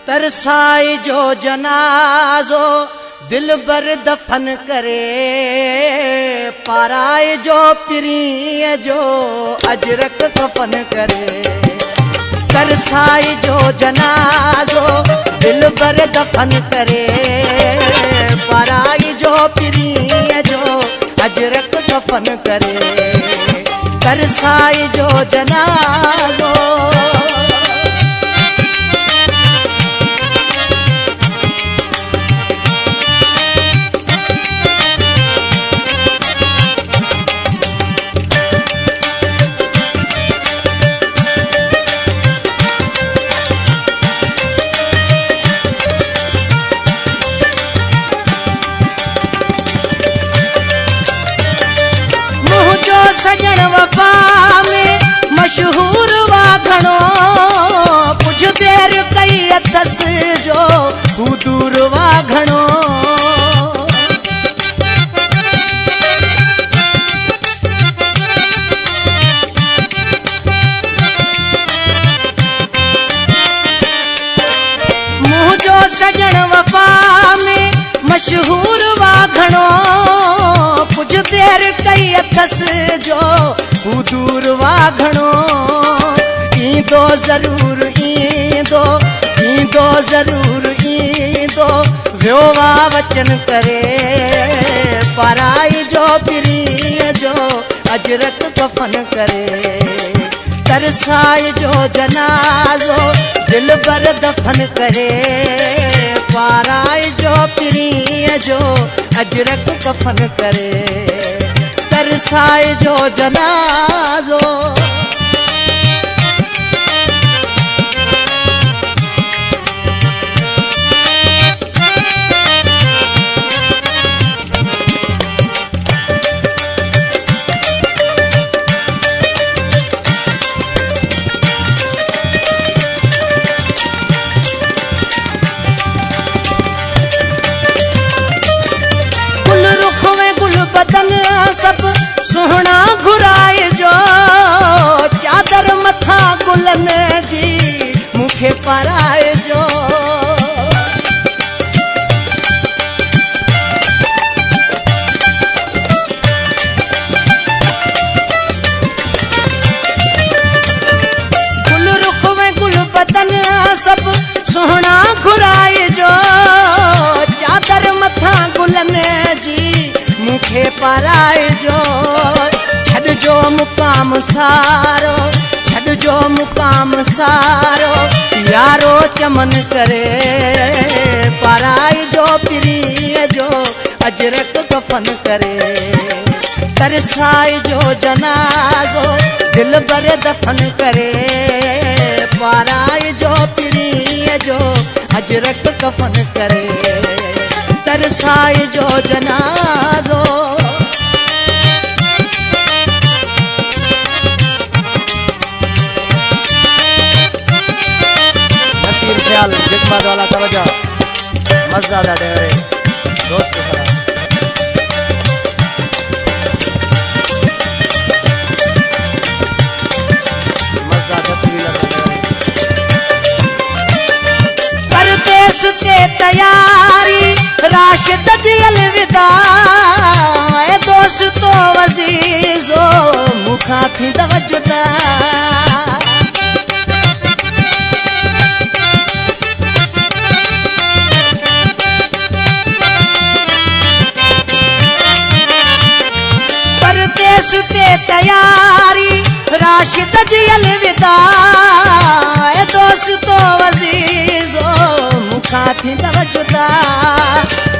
तरसाई जो जनाजो दिल बर दफन करे, पाराए जो पिरी जो अजरक कफन करे। तरसाई जो जनाजो दिल बर दफन करे, पाराई जो पिरी जो अजरक कफन करे। तरसाई जो जनाजो सजन वफा में मशहूर वा घणो, कुछ देर कई अथस जो तू दूर वा घणो। मुझो सजन वफा में मशहूर वा घणो, कुछ देर कई अथस जो तू दूर वा घणो। ईंदो ज़रूर ईंदो, ईंदो ज़रूर ईंदो, वियो वा वचन करे, पाराई जो पिरी जो अजरक कफन करे। तरसाई जो जनाजो दिल बर दफन करे, पाराई जो पिरी जो अजरक कफन करे। तरसाई जो जनाजो बदन सब सुहना घुराए जो, चादर मथा गुलन जी मुखे पाराए जो। गुल रुख में गुल बदन सब सुहना घुराए जो, चादर मथा गुलन जी मुखे पाराए जो। छड़ जो मुकाम सारो, छड़ जो मुकाम सारो, यारो चमन करे, पाराई जो पिरी जो अजरक कफन करे। तरसाई जो जनाजो दिल बर दफन करे, पाराई जो पिरी जो अजरक कफन करे। तरसाई जो जनाजो नसीर ख्याल जिकमा वाला तवज्जो मज़ा डेरे दोस्त मज़ा तस्वीर परदेस के तैयारी राशिद जी अलविदा, ए दोस्तो वज़ीज़ो मुखा थी जुदा। परदेस के तैयारी राशिद जी अलविदा, ए दोस्तो वज़ीज़ो मुखा थी जुदा।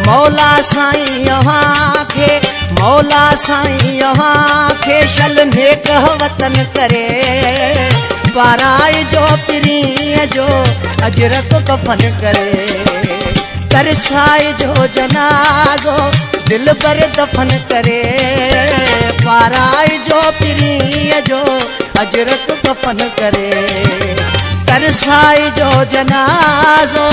मौला साईं यहाँ खे, मौला साईं यहाँ खे शल नेक वतन करे, पाराई जो पिरी जो अजरक कफन करे। तरसाई जो जनाजो दिल बर दफन करे, पाराई जो पिरी जो अजरक कफन करे। तरसाई जो जनाजो